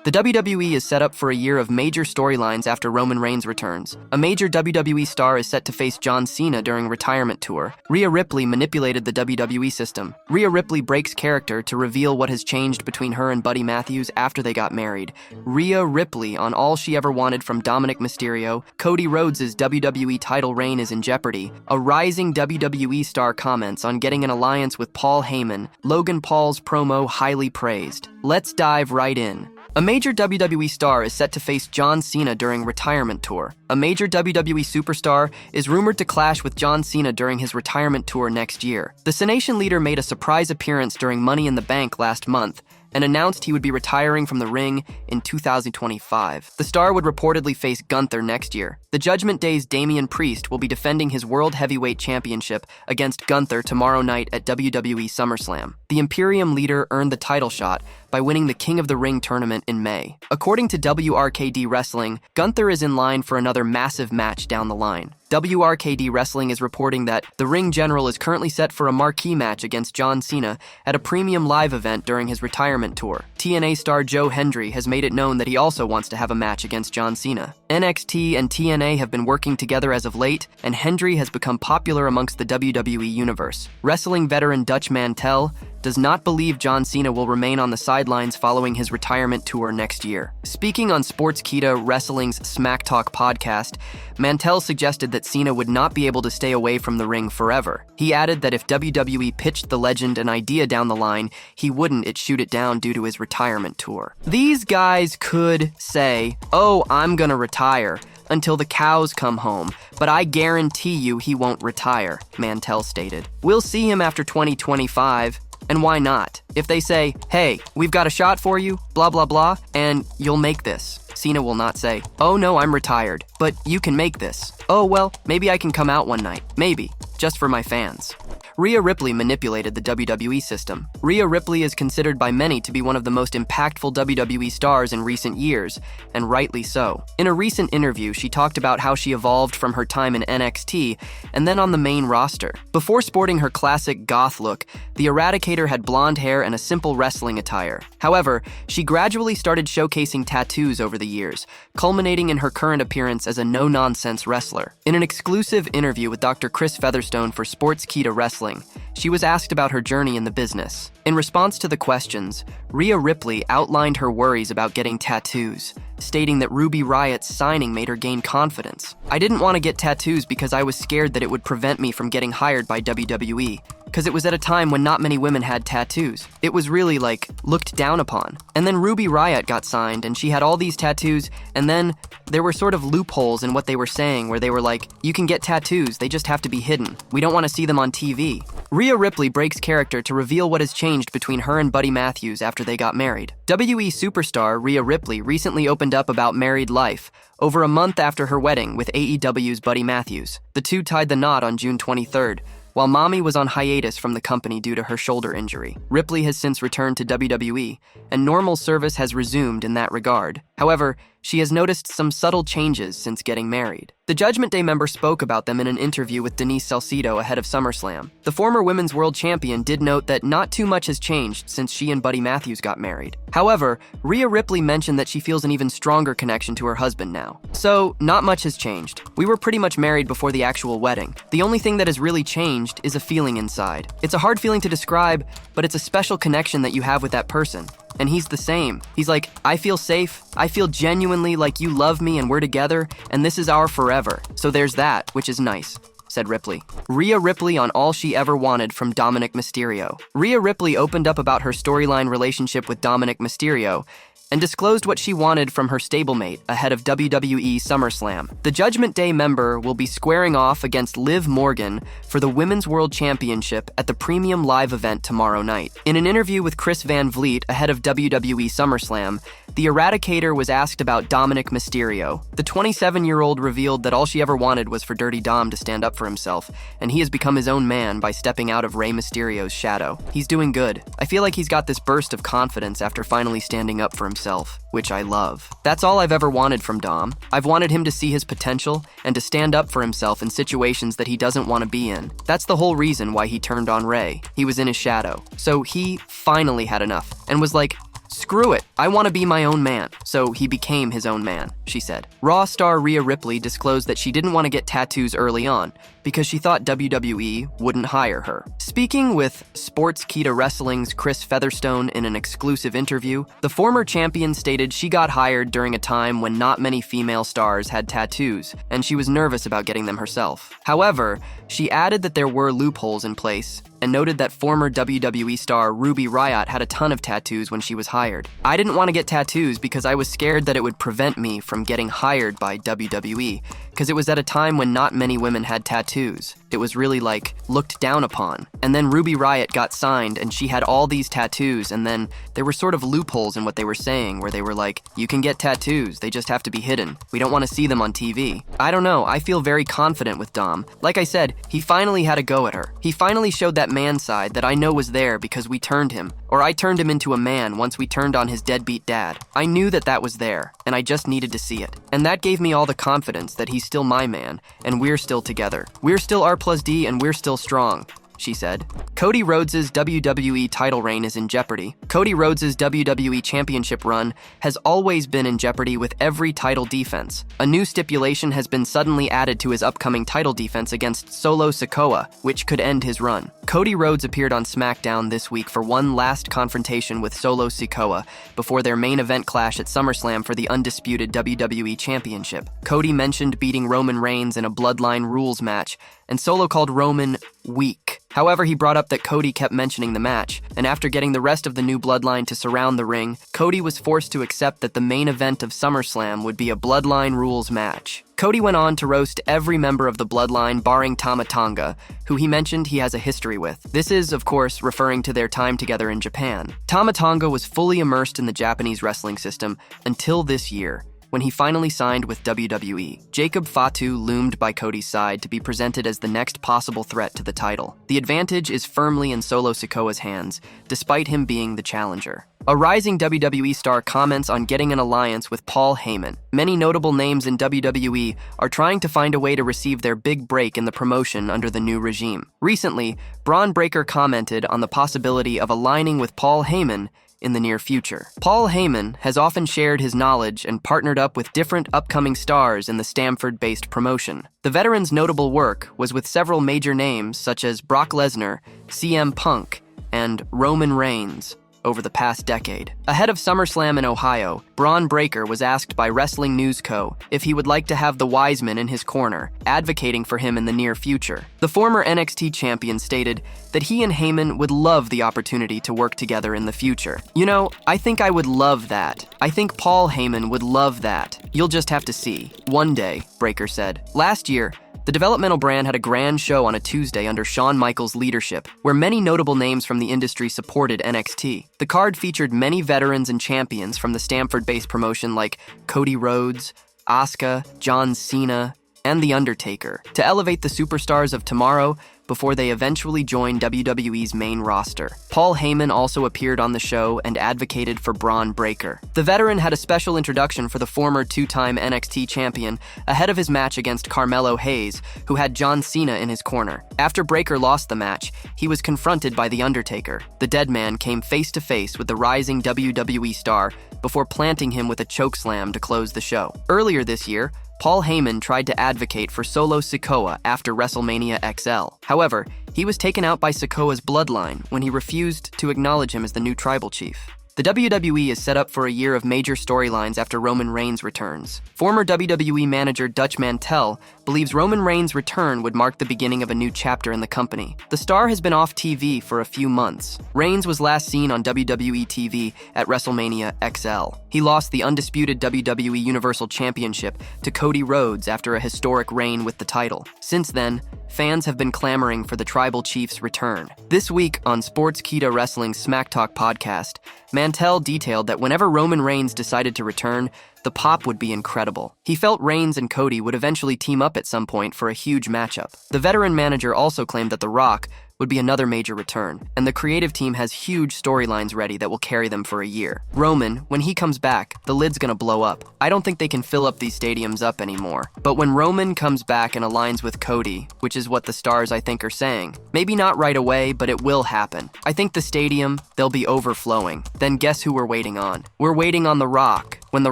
The WWE is set up for a year of major storylines after Roman Reigns returns. A major WWE star is set to face John Cena during a retirement tour. Rhea Ripley manipulated the WWE system. Rhea Ripley breaks character to reveal what has changed between her and Buddy Matthews after they got married. Rhea Ripley on All She Ever Wanted from Dominik Mysterio. Cody Rhodes' WWE title reign is in jeopardy. A rising WWE star comments on getting an alliance with Paul Heyman. Logan Paul's promo highly praised. Let's dive right in. A major WWE star is set to face John Cena during retirement tour. A major WWE superstar is rumored to clash with John Cena during his retirement tour next year. The Cenation leader made a surprise appearance during Money in the Bank last month and announced he would be retiring from the ring in 2025. The star would reportedly face Gunther next year. The Judgment Day's Damian Priest will be defending his World Heavyweight Championship against Gunther tomorrow night at WWE SummerSlam. The Imperium leader earned the title shot by winning the King of the Ring tournament in May. According to WRKD Wrestling, Gunther is in line for another massive match down the line. WRKD Wrestling is reporting that the Ring General is currently set for a marquee match against John Cena at a premium live event during his retirement tour. TNA star Joe Hendry has made it known that he also wants to have a match against John Cena. NXT and TNA have been working together as of late, and Hendry has become popular amongst the WWE universe. Wrestling veteran Dutch Mantel does not believe John Cena will remain on the sidelines following his retirement tour next year. Speaking on Sportskeeda Wrestling's Smack Talk podcast, Mantel suggested that Cena would not be able to stay away from the ring forever. He added that if WWE pitched the legend an idea down the line, he wouldn't shoot it down due to his retirement tour. These guys could say, "Oh, I'm gonna retire until the cows come home, but I guarantee you he won't retire," Mantel stated. "We'll see him after 2025. And why not? If they say, hey, we've got a shot for you, blah, blah, blah, and you'll make this," Cena will not say, "Oh no, I'm retired, but you can make this. Oh well, maybe I can come out one night. Maybe. Just for my fans." Rhea Ripley manipulated the WWE system. Rhea Ripley is considered by many to be one of the most impactful WWE stars in recent years, and rightly so. In a recent interview, she talked about how she evolved from her time in NXT and then on the main roster. Before sporting her classic goth look, the Eradicator had blonde hair and a simple wrestling attire. However, she gradually started showcasing tattoos over the years, culminating in her current appearance as a no-nonsense wrestler. In an exclusive interview with Dr. Chris Featherstone for Sportskeeda Wrestling, she was asked about her journey in the business. In response to the questions, Rhea Ripley outlined her worries about getting tattoos, stating that Ruby Riot's signing made her gain confidence. "I didn't want to get tattoos because I was scared that it would prevent me from getting hired by WWE, because it was at a time when not many women had tattoos. It was really, looked down upon. And then Ruby Riot got signed, and she had all these tattoos, and then there were sort of loopholes in what they were saying, where they were like, you can get tattoos, they just have to be hidden. We don't want to see them on TV." Rhea Ripley breaks character to reveal what has changed between her and Buddy Matthews after they got married. WWE superstar Rhea Ripley recently opened up about married life, over a month after her wedding with AEW's Buddy Matthews. The two tied the knot on June 23rd, while Mommy was on hiatus from the company due to her shoulder injury. Ripley has since returned to WWE, and normal service has resumed in that regard. However, she has noticed some subtle changes since getting married. The Judgment Day member spoke about them in an interview with Denise Salcedo ahead of SummerSlam. The former Women's World Champion did note that not too much has changed since she and Buddy Matthews got married. However, Rhea Ripley mentioned that she feels an even stronger connection to her husband now. So, not much has changed. We were pretty much married before the actual wedding. The only thing that has really changed is a feeling inside. It's a hard feeling to describe, but it's a special connection that you have with that person. And he's the same. He's like, I feel safe, I feel genuinely like you love me and we're together, and this is our forever. So there's that, which is nice," said Ripley. Rhea Ripley on All She Ever Wanted from Dominik Mysterio. Rhea Ripley opened up about her storyline relationship with Dominik Mysterio and disclosed what she wanted from her stablemate ahead of WWE SummerSlam. The Judgment Day member will be squaring off against Liv Morgan for the Women's World Championship at the premium live event tomorrow night. In an interview with Chris Van Vliet ahead of WWE SummerSlam, the Eradicator was asked about Dominik Mysterio. The 27-year-old revealed that all she ever wanted was for Dirty Dom to stand up for himself, and he has become his own man by stepping out of Rey Mysterio's shadow. He's doing good. I feel like he's got this burst of confidence after finally standing up for himself, which I love. That's all I've ever wanted from Dom. I've wanted him to see his potential and to stand up for himself in situations that he doesn't want to be in. That's the whole reason why he turned on Rey. He was in his shadow. So he finally had enough and was like, "Screw it, I want to be my own man." So he became his own man, she said. Raw star Rhea Ripley disclosed that she didn't want to get tattoos early on because she thought WWE wouldn't hire her. Speaking with Sportskeeda Wrestling's Chris Featherstone in an exclusive interview, the former champion stated she got hired during a time when not many female stars had tattoos, and she was nervous about getting them herself. However, she added that there were loopholes in place and noted that former WWE star Ruby Riott had a ton of tattoos when she was hired. "I didn't want to get tattoos because I was scared that it would prevent me from getting hired by WWE, because it was at a time when not many women had tattoos. It was really looked down upon. And then Ruby Riott got signed and she had all these tattoos, and then there were sort of loopholes in what they were saying where they were like, you can get tattoos, they just have to be hidden. We don't want to see them on TV. I don't know, I feel very confident with Dom. Like I said, he finally had a go at her. He finally showed that man side that I know was there because we turned him, or I turned him into a man once we turned on his deadbeat dad. I knew that that was there, and I just needed to see it. And that gave me all the confidence that he's still my man, and we're still together. We're still R+D, and we're still strong," she said. Cody Rhodes' WWE title reign is in jeopardy. Cody Rhodes' WWE Championship run has always been in jeopardy with every title defense. A new stipulation has been suddenly added to his upcoming title defense against Solo Sikoa, which could end his run. Cody Rhodes appeared on SmackDown this week for one last confrontation with Solo Sikoa before their main event clash at SummerSlam for the undisputed WWE Championship. Cody mentioned beating Roman Reigns in a Bloodline Rules match, and Solo called Roman weak. However, he brought up that Cody kept mentioning the match, and after getting the rest of the new Bloodline to surround the ring, Cody was forced to accept that the main event of SummerSlam would be a Bloodline Rules match. Cody went on to roast every member of the Bloodline barring Tama Tonga, who he mentioned he has a history with. This is, of course, referring to their time together in Japan. Tama Tonga was fully immersed in the Japanese wrestling system until this year, when he finally signed with WWE. Jacob Fatu loomed by Cody's side to be presented as the next possible threat to the title. The advantage is firmly in Solo Sikoa's hands, despite him being the challenger. A rising WWE star comments on getting an alliance with Paul Heyman. Many notable names in WWE are trying to find a way to receive their big break in the promotion under the new regime. Recently, Braun Breaker commented on the possibility of aligning with Paul Heyman in the near future. Paul Heyman has often shared his knowledge and partnered up with different upcoming stars in the Stamford-based promotion. The veteran's notable work was with several major names such as Brock Lesnar, CM Punk, and Roman Reigns over the past decade. Ahead of SummerSlam in Ohio, Braun Breaker was asked by Wrestling News Co. if he would like to have the Wiseman in his corner, advocating for him in the near future. The former NXT champion stated that he and Heyman would love the opportunity to work together in the future. "You know, I think I would love that. I think Paul Heyman would love that. You'll just have to see. One day," Breaker said. Last year, the developmental brand had a grand show on a Tuesday under Shawn Michaels' leadership, where many notable names from the industry supported NXT. The card featured many veterans and champions from the Stamford-based promotion like Cody Rhodes, Asuka, John Cena, and The Undertaker, to elevate the superstars of tomorrow before they eventually join WWE's main roster. Paul Heyman also appeared on the show and advocated for Braun Breaker. The veteran had a special introduction for the former two-time NXT champion ahead of his match against Carmelo Hayes, who had John Cena in his corner. After Breaker lost the match, he was confronted by The Undertaker. The dead man came face-to-face with the rising WWE star before planting him with a chokeslam to close the show. Earlier this year, Paul Heyman tried to advocate for Solo Sikoa after WrestleMania XL. However, he was taken out by Sikoa's bloodline when he refused to acknowledge him as the new tribal chief. The WWE is set up for a year of major storylines after Roman Reigns returns. Former WWE manager Dutch Mantel believes Roman Reigns' return would mark the beginning of a new chapter in the company. The star has been off TV for a few months. Reigns was last seen on WWE TV at WrestleMania XL. He lost the undisputed WWE Universal Championship to Cody Rhodes after a historic reign with the title. Since then, fans have been clamoring for the Tribal Chief's return. This week on Sportskeeda Wrestling's Smack Talk podcast, Mantel detailed that whenever Roman Reigns decided to return, the pop would be incredible. He felt Reigns and Cody would eventually team up at some point for a huge matchup. The veteran manager also claimed that The Rock would be another major return, and the creative team has huge storylines ready that will carry them for a year. Roman, when he comes back, the lid's gonna blow up. I don't think they can fill up these stadiums up anymore. But when Roman comes back and aligns with Cody, which is what the stars I think are saying, maybe not right away, but it will happen. I think the stadium, they'll be overflowing. Then guess who we're waiting on? We're waiting on The Rock. When The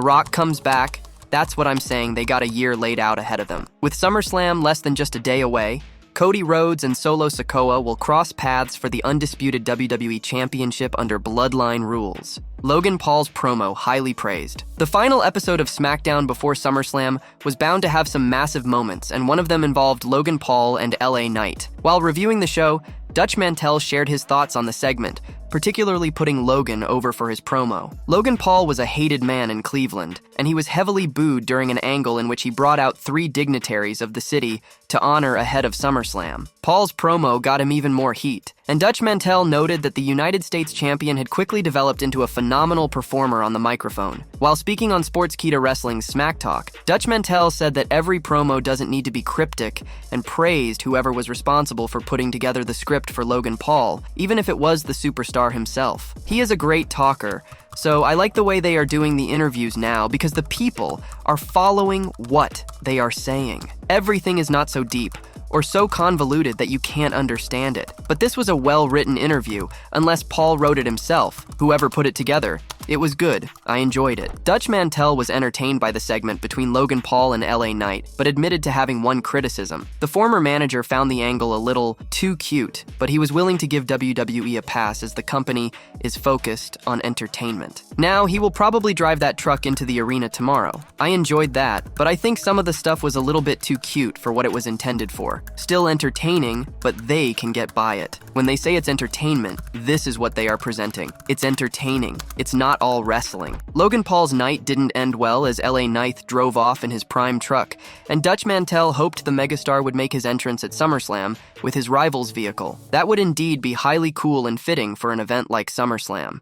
Rock comes back, that's what I'm saying, they got a year laid out ahead of them. With SummerSlam less than just a day away, Cody Rhodes and Solo Sikoa will cross paths for the undisputed WWE Championship under Bloodline rules. Logan Paul's promo highly praised. The final episode of SmackDown before SummerSlam was bound to have some massive moments, and one of them involved Logan Paul and LA Knight. While reviewing the show, Dutch Mantell shared his thoughts on the segment, particularly putting Logan over for his promo. Logan Paul was a hated man in Cleveland, and he was heavily booed during an angle in which he brought out 3 dignitaries of the city to honor ahead of SummerSlam. Paul's promo got him even more heat, and Dutch Mantell noted that the United States champion had quickly developed into a phenomenal performer on the microphone. While speaking on Sportskeeda Wrestling's Smack Talk, Dutch Mantell said that every promo doesn't need to be cryptic and praised whoever was responsible for putting together the script for Logan Paul, even if it was the superstar himself. He is a great talker, so I like the way they are doing the interviews now because the people are following what they are saying. Everything is not so deep or so convoluted that you can't understand it. But this was a well-written interview, unless Paul wrote it himself. Whoever put it together, it was good. I enjoyed it. Dutch Mantell was entertained by the segment between Logan Paul and LA Knight, but admitted to having one criticism. The former manager found the angle a little too cute, but he was willing to give WWE a pass as the company is focused on entertainment. Now, he will probably drive that truck into the arena tomorrow. I enjoyed that, but I think some of the stuff was a little bit too cute for what it was intended for. Still entertaining, but they can get by it. When they say it's entertainment, this is what they are presenting. It's entertaining. It's not all wrestling. Logan Paul's night didn't end well as LA Knight drove off in his prime truck, and Dutch Mantell hoped the megastar would make his entrance at SummerSlam with his rival's vehicle. That would indeed be highly cool and fitting for an event like SummerSlam.